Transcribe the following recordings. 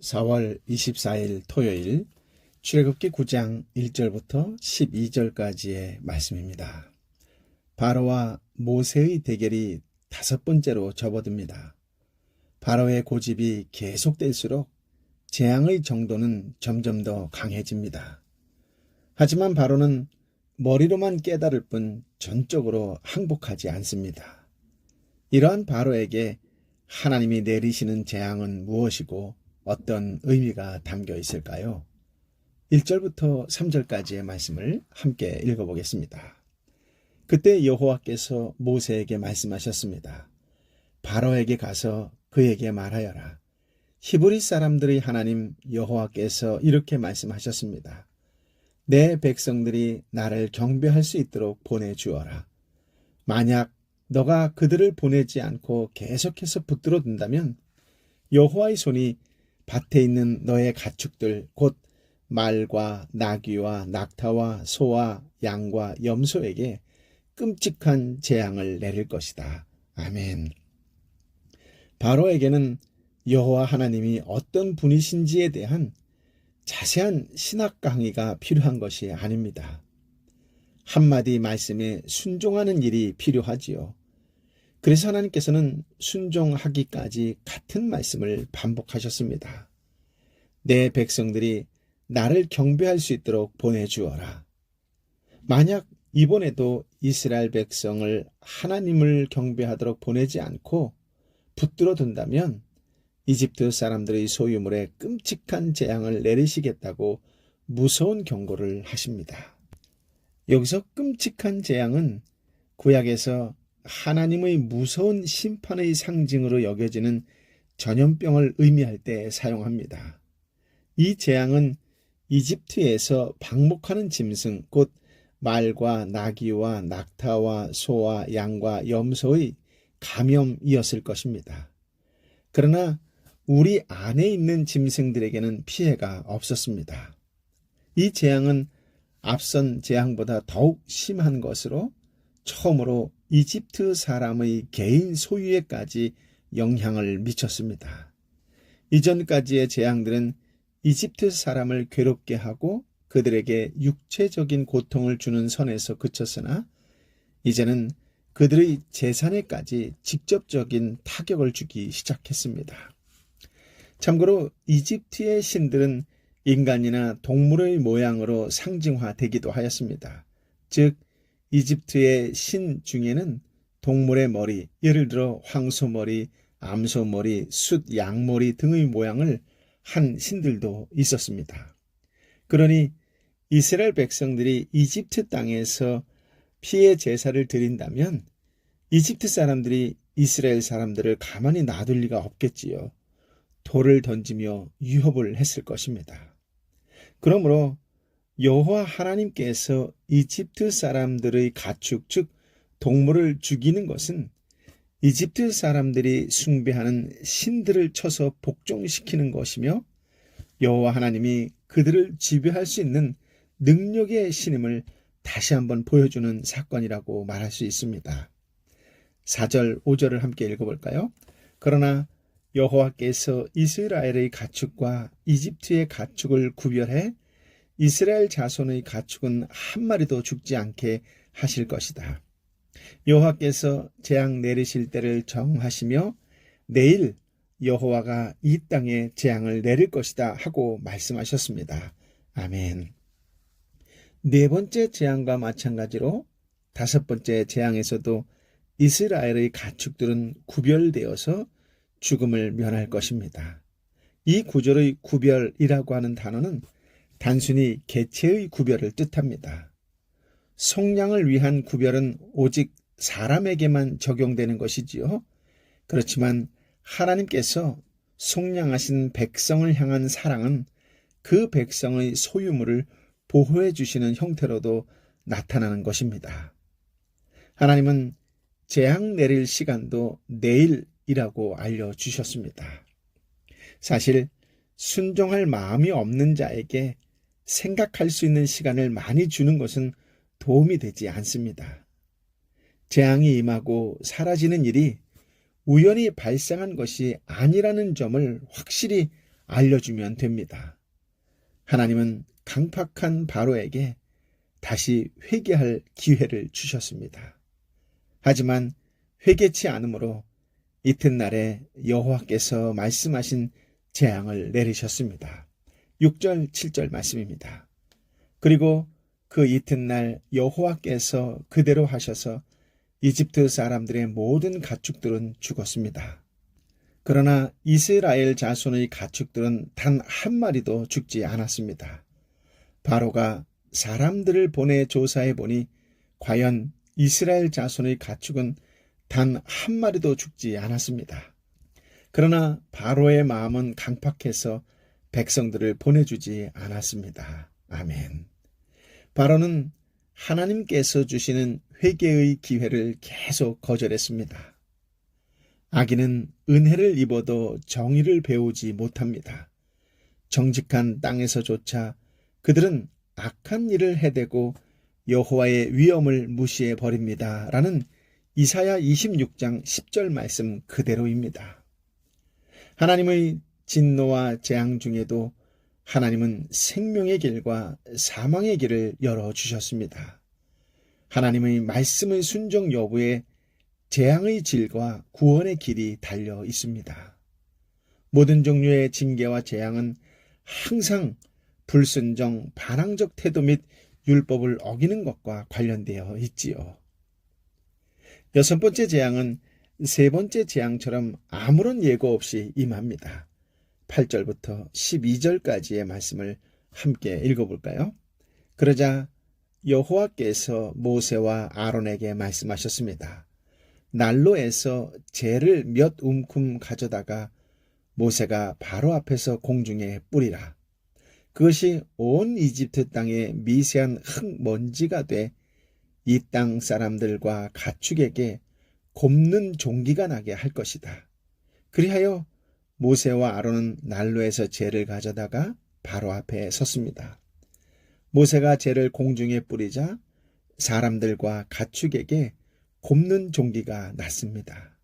4월 24일 토요일 출애굽기 9장 1절부터 12절까지의 말씀입니다. 바로와 모세의 대결이 다섯 번째로 접어듭니다. 바로의 고집이 계속될수록 재앙의 정도는 점점 더 강해집니다. 하지만 바로는 머리로만 깨달을 뿐 전적으로 항복하지 않습니다. 이러한 바로에게 하나님이 내리시는 재앙은 무엇이고 어떤 의미가 담겨 있을까요? 1절부터 3절까지의 말씀을 함께 읽어보겠습니다. 그때 여호와께서 모세에게 말씀하셨습니다. 바로에게 가서 그에게 말하여라. 히브리 사람들의 하나님 여호와께서 이렇게 말씀하셨습니다. 내 백성들이 나를 경배할 수 있도록 보내주어라. 만약 너가 그들을 보내지 않고 계속해서 붙들어 둔다면 여호와의 손이 밭에 있는 너의 가축들 곧 말과 나귀와 낙타와 소와 양과 염소에게 끔찍한 재앙을 내릴 것이다. 아멘. 바로에게는 여호와 하나님이 어떤 분이신지에 대한 자세한 신학 강의가 필요한 것이 아닙니다. 한마디 말씀에 순종하는 일이 필요하지요. 그래서 하나님께서는 순종하기까지 같은 말씀을 반복하셨습니다. 내 백성들이 나를 경배할 수 있도록 보내주어라. 만약 이번에도 이스라엘 백성을 하나님을 경배하도록 보내지 않고 붙들어 둔다면 이집트 사람들의 소유물에 끔찍한 재앙을 내리시겠다고 무서운 경고를 하십니다. 여기서 끔찍한 재앙은 구약에서 하나님의 무서운 심판의 상징으로 여겨지는 전염병을 의미할 때 사용합니다. 이 재앙은 이집트에서 방목하는 짐승 곧 말과 나귀와 낙타와 소와 양과 염소의 감염이었을 것입니다. 그러나 우리 안에 있는 짐승들에게는 피해가 없었습니다. 이 재앙은 앞선 재앙보다 더욱 심한 것으로 처음으로 이집트 사람의 개인 소유에까지 영향을 미쳤습니다. 이전까지의 재앙들은 이집트 사람을 괴롭게 하고 그들에게 육체적인 고통을 주는 선에서 그쳤으나 이제는 그들의 재산에까지 직접적인 타격을 주기 시작했습니다. 참고로 이집트의 신들은 인간이나 동물의 모양으로 상징화되기도 하였습니다. 즉 이집트의 신 중에는 동물의 머리, 예를 들어 황소머리, 암소머리, 숫 양머리 등의 모양을 한 신들도 있었습니다. 그러니 이스라엘 백성들이 이집트 땅에서 피해 제사를 드린다면 이집트 사람들이 이스라엘 사람들을 가만히 놔둘 리가 없겠지요. 돌을 던지며 유협을 했을 것입니다. 그러므로 여호와 하나님께서 이집트 사람들의 가축 즉 동물을 죽이는 것은 이집트 사람들이 숭배하는 신들을 쳐서 복종시키는 것이며 여호와 하나님이 그들을 지배할 수 있는 능력의 신임을 다시 한번 보여주는 사건이라고 말할 수 있습니다. 4절, 5절을 함께 읽어볼까요? 그러나 여호와께서 이스라엘의 가축과 이집트의 가축을 구별해 이스라엘 자손의 가축은 한 마리도 죽지 않게 하실 것이다. 여호와께서 재앙 내리실 때를 정하시며 내일 여호와가 이 땅에 재앙을 내릴 것이다 하고 말씀하셨습니다. 아멘. 네 번째 재앙과 마찬가지로 다섯 번째 재앙에서도 이스라엘의 가축들은 구별되어서 죽음을 면할 것입니다. 이 구절의 구별이라고 하는 단어는 단순히 개체의 구별을 뜻합니다. 속량을 위한 구별은 오직 사람에게만 적용되는 것이지요. 그렇지만 하나님께서 속량하신 백성을 향한 사랑은 그 백성의 소유물을 보호해 주시는 형태로도 나타나는 것입니다. 하나님은 재앙 내릴 시간도 내일이라고 알려주셨습니다. 사실 순종할 마음이 없는 자에게 생각할 수 있는 시간을 많이 주는 것은 도움이 되지 않습니다. 재앙이 임하고 사라지는 일이 우연히 발생한 것이 아니라는 점을 확실히 알려주면 됩니다. 하나님은 강팍한 바로에게 다시 회개할 기회를 주셨습니다. 하지만 회개치 않으므로 이튿날에 여호와께서 말씀하신 재앙을 내리셨습니다. 6절 7절 말씀입니다. 그리고 그 이튿날 여호와께서 그대로 하셔서 이집트 사람들의 모든 가축들은 죽었습니다. 그러나 이스라엘 자손의 가축들은 단 한 마리도 죽지 않았습니다. 바로가 사람들을 보내 조사해 보니 과연 이스라엘 자손의 가축은 단 한 마리도 죽지 않았습니다. 그러나 바로의 마음은 강팍해서 백성들을 보내주지 않았습니다. 아멘. 바로는 하나님께서 주시는 회개의 기회를 계속 거절했습니다. 악인은 은혜를 입어도 정의를 배우지 못합니다. 정직한 땅에서조차 그들은 악한 일을 해대고 여호와의 위엄을 무시해 버립니다. 라는 이사야 26장 10절 말씀 그대로입니다. 하나님의 진노와 재앙 중에도 하나님은 생명의 길과 사망의 길을 열어주셨습니다. 하나님의 말씀의 순종 여부에 재앙의 질과 구원의 길이 달려 있습니다. 모든 종류의 징계와 재앙은 항상 불순종, 반항적 태도 및 율법을 어기는 것과 관련되어 있지요. 여섯 번째 재앙은 세 번째 재앙처럼 아무런 예고 없이 임합니다. 8절부터 12절까지의 말씀을 함께 읽어볼까요? 그러자 여호와께서 모세와 아론에게 말씀하셨습니다. 난로에서 재를 몇 움큼 가져다가 모세가 바로 앞에서 공중에 뿌리라. 그것이 온 이집트 땅에 미세한 흙먼지가 돼 이 땅 사람들과 가축에게 곱는 종기가 나게 할 것이다. 그리하여 모세와 아론은 난로에서 재를 가져다가 바로 앞에 섰습니다. 모세가 재를 공중에 뿌리자 사람들과 가축에게 곱는 종기가 났습니다.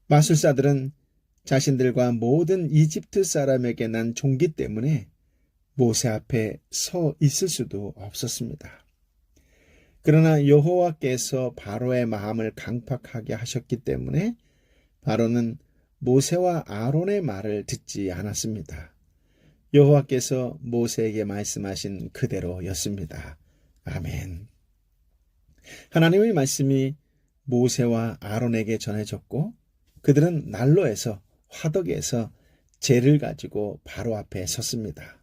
마술사들은 자신들과 모든 이집트 사람에게 난 종기 때문에 모세 앞에 서 있을 수도 없었습니다. 그러나 여호와께서 바로의 마음을 강팍하게 하셨기 때문에 바로는 모세와 아론의 말을 듣지 않았습니다. 여호와께서 모세에게 말씀하신 그대로였습니다. 아멘. 하나님의 말씀이 모세와 아론에게 전해졌고 그들은 난로에서 화덕에서 재를 가지고 바로 앞에 섰습니다.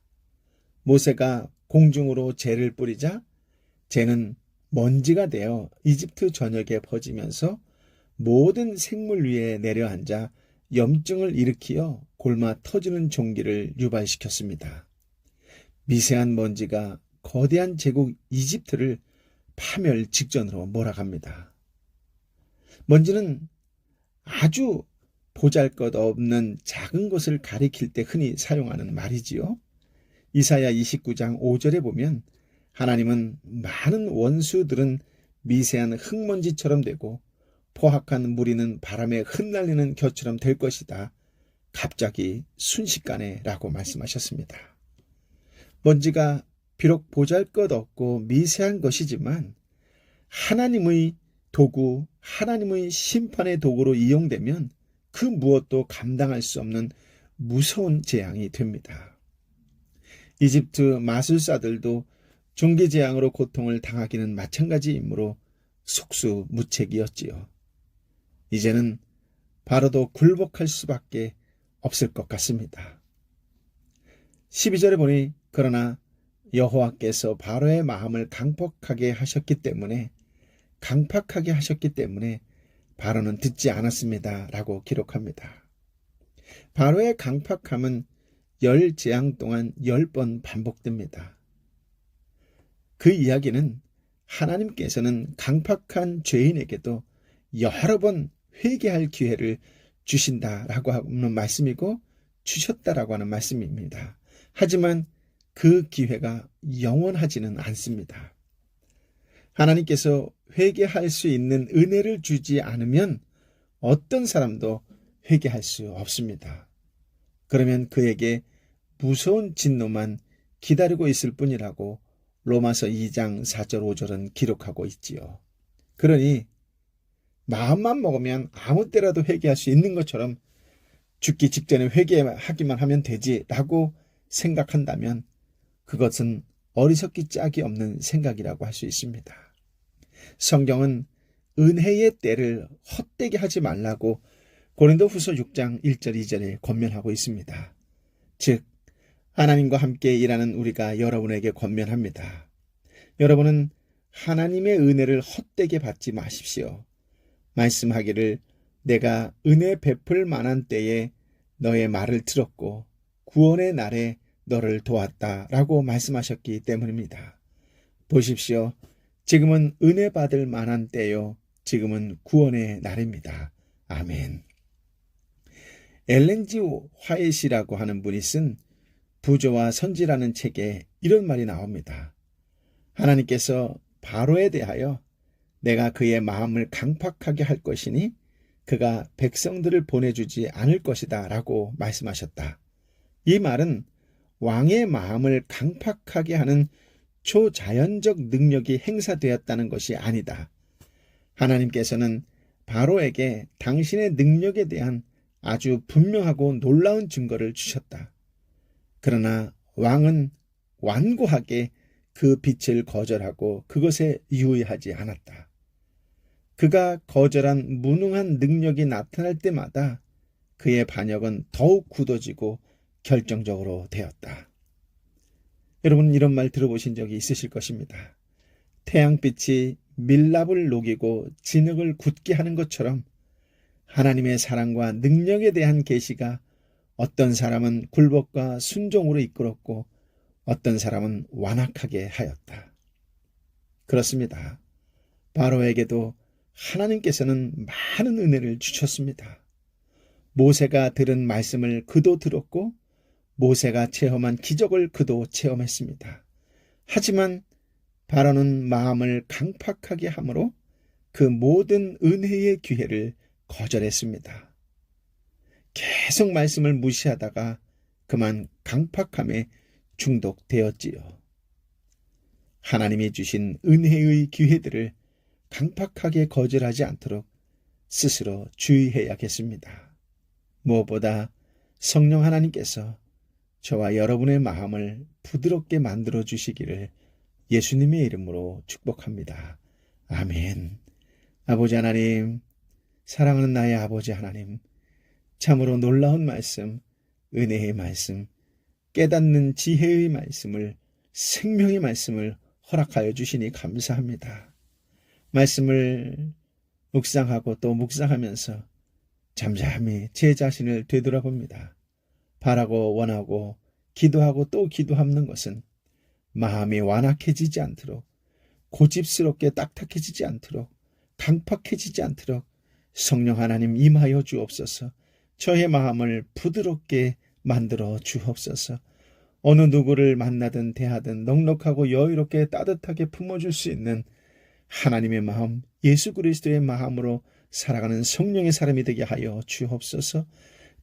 모세가 공중으로 재를 뿌리자 재는 먼지가 되어 이집트 전역에 퍼지면서 모든 생물 위에 내려앉아 염증을 일으키어 골마 터지는 종기를 유발시켰습니다. 미세한 먼지가 거대한 제국 이집트를 파멸 직전으로 몰아갑니다. 먼지는 아주 보잘것없는 작은 것을 가리킬 때 흔히 사용하는 말이지요. 이사야 29장 5절에 보면 하나님은 많은 원수들은 미세한 흙먼지처럼 되고 포악한 무리는 바람에 흩날리는 겨처럼 될 것이다. 갑자기 순식간에 라고 말씀하셨습니다. 먼지가 비록 보잘것없고 미세한 것이지만 하나님의 도구, 하나님의 심판의 도구로 이용되면 그 무엇도 감당할 수 없는 무서운 재앙이 됩니다. 이집트 마술사들도 종기재앙으로 고통을 당하기는 마찬가지이므로 속수무책이었지요. 이제는 바로도 굴복할 수밖에 없을 것 같습니다. 12절에 보니 그러나 여호와께서 바로의 마음을 강팍하게 하셨기 때문에 바로는 듣지 않았습니다. 라고 기록합니다. 바로의 강팍함은 10재앙 동안 10번 반복됩니다. 그 이야기는 하나님께서는 강팍한 죄인에게도 여러 번 회개할 기회를 주신다라고 하는 말씀이고 주셨다라고 하는 말씀입니다. 하지만 그 기회가 영원하지는 않습니다. 하나님께서 회개할 수 있는 은혜를 주지 않으면 어떤 사람도 회개할 수 없습니다. 그러면 그에게 무서운 진노만 기다리고 있을 뿐이라고 로마서 2장 4절 5절은 기록하고 있지요. 그러니 마음만 먹으면 아무 때라도 회개할 수 있는 것처럼 죽기 직전에 회개하기만 하면 되지라고 생각한다면 그것은 어리석기 짝이 없는 생각이라고 할 수 있습니다. 성경은 은혜의 때를 헛되게 하지 말라고 고린도후서 6장 1절 2절에 권면하고 있습니다. 즉 하나님과 함께 일하는 우리가 여러분에게 권면합니다. 여러분은 하나님의 은혜를 헛되게 받지 마십시오. 말씀하기를 내가 은혜 베풀 만한 때에 너의 말을 들었고 구원의 날에 너를 도왔다 라고 말씀하셨기 때문입니다. 보십시오. 지금은 은혜 받을 만한 때요. 지금은 구원의 날입니다. 아멘. 엘렌 G 화이트이라고 하는 분이 쓴 부조와 선지라는 책에 이런 말이 나옵니다. 하나님께서 바로에 대하여 내가 그의 마음을 강팍하게 할 것이니 그가 백성들을 보내주지 않을 것이다 라고 말씀하셨다. 이 말은 왕의 마음을 강팍하게 하는 초자연적 능력이 행사되었다는 것이 아니다. 하나님께서는 바로에게 당신의 능력에 대한 아주 분명하고 놀라운 증거를 주셨다. 그러나 왕은 완고하게 그 빛을 거절하고 그것에 유의하지 않았다. 그가 거절한 무능한 능력이 나타날 때마다 그의 반역은 더욱 굳어지고 결정적으로 되었다. 여러분 이런 말 들어보신 적이 있으실 것입니다. 태양빛이 밀랍을 녹이고 진흙을 굳게 하는 것처럼 하나님의 사랑과 능력에 대한 계시가 어떤 사람은 굴복과 순종으로 이끌었고 어떤 사람은 완악하게 하였다. 그렇습니다. 바로에게도 하나님께서는 많은 은혜를 주셨습니다. 모세가 들은 말씀을 그도 들었고 모세가 체험한 기적을 그도 체험했습니다. 하지만 바로는 마음을 강팍하게 함으로 그 모든 은혜의 기회를 거절했습니다. 계속 말씀을 무시하다가 그만 강팍함에 중독되었지요. 하나님이 주신 은혜의 기회들을 강팍하게 거절하지 않도록 스스로 주의해야겠습니다. 무엇보다 성령 하나님께서 저와 여러분의 마음을 부드럽게 만들어 주시기를 예수님의 이름으로 축복합니다. 아멘. 아버지 하나님, 사랑하는 나의 아버지 하나님, 참으로 놀라운 말씀, 은혜의 말씀, 깨닫는 지혜의 말씀을, 생명의 말씀을 허락하여 주시니 감사합니다. 말씀을 묵상하고 또 묵상하면서 잠잠히 제 자신을 되돌아봅니다. 바라고 원하고 기도하고 또 기도하는 것은 마음이 완악해지지 않도록, 고집스럽게 딱딱해지지 않도록, 강팍해지지 않도록 성령 하나님 임하여 주옵소서. 저의 마음을 부드럽게 만들어 주옵소서. 어느 누구를 만나든 대하든 넉넉하고 여유롭게 따뜻하게 품어줄 수 있는 하나님의 마음, 예수 그리스도의 마음으로 살아가는 성령의 사람이 되게 하여 주옵소서.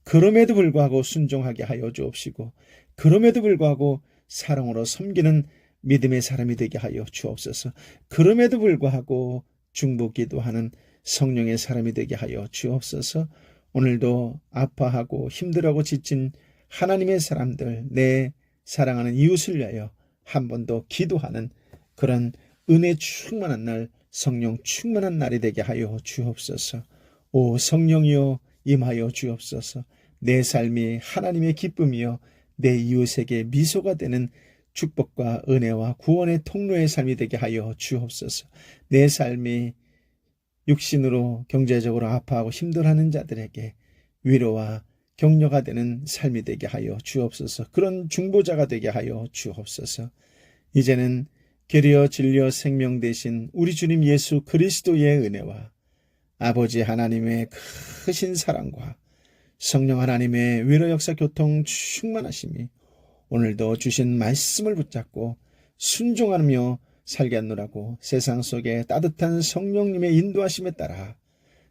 그럼에도 불구하고 순종하게 하여 주옵시고 그럼에도 불구하고 사랑으로 섬기는 믿음의 사람이 되게 하여 주옵소서. 그럼에도 불구하고 중보기도하는 성령의 사람이 되게 하여 주옵소서. 오늘도 아파하고 힘들어하고 지친 하나님의 사람들, 내 사랑하는 이웃을 위하여 한 번 더 기도하는 그런 은혜 충만한 날, 성령 충만한 날이 되게 하여 주옵소서. 오 성령이여 임하여 주옵소서. 내 삶이 하나님의 기쁨이여 내 이웃에게 미소가 되는 축복과 은혜와 구원의 통로의 삶이 되게 하여 주옵소서. 내 삶이 육신으로 경제적으로 아파하고 힘들어하는 자들에게 위로와 격려가 되는 삶이 되게 하여 주옵소서. 그런 중보자가 되게 하여 주옵소서. 이제는 계리어 진리어 생명 되신 우리 주님 예수 그리스도의 은혜와 아버지 하나님의 크신 사랑과 성령 하나님의 위로 역사 교통 충만하심이 오늘도 주신 말씀을 붙잡고 순종하며 살겠노라고 세상 속에 따뜻한 성령님의 인도하심에 따라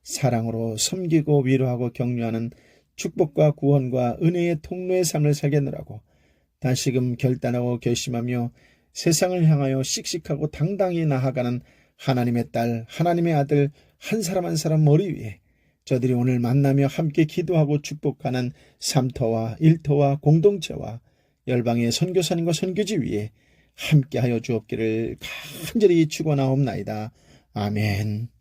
사랑으로 섬기고 위로하고 격려하는 축복과 구원과 은혜의 통로의 삶을 살겠노라고 다시금 결단하고 결심하며 세상을 향하여 씩씩하고 당당히 나아가는 하나님의 딸, 하나님의 아들 한 사람 한 사람 머리 위에 저들이 오늘 만나며 함께 기도하고 축복하는 삼터와 일터와 공동체와 열방의 선교사님과 선교지 위에 함께하여 주옵기를 간절히 축원하옵나이다. 아멘.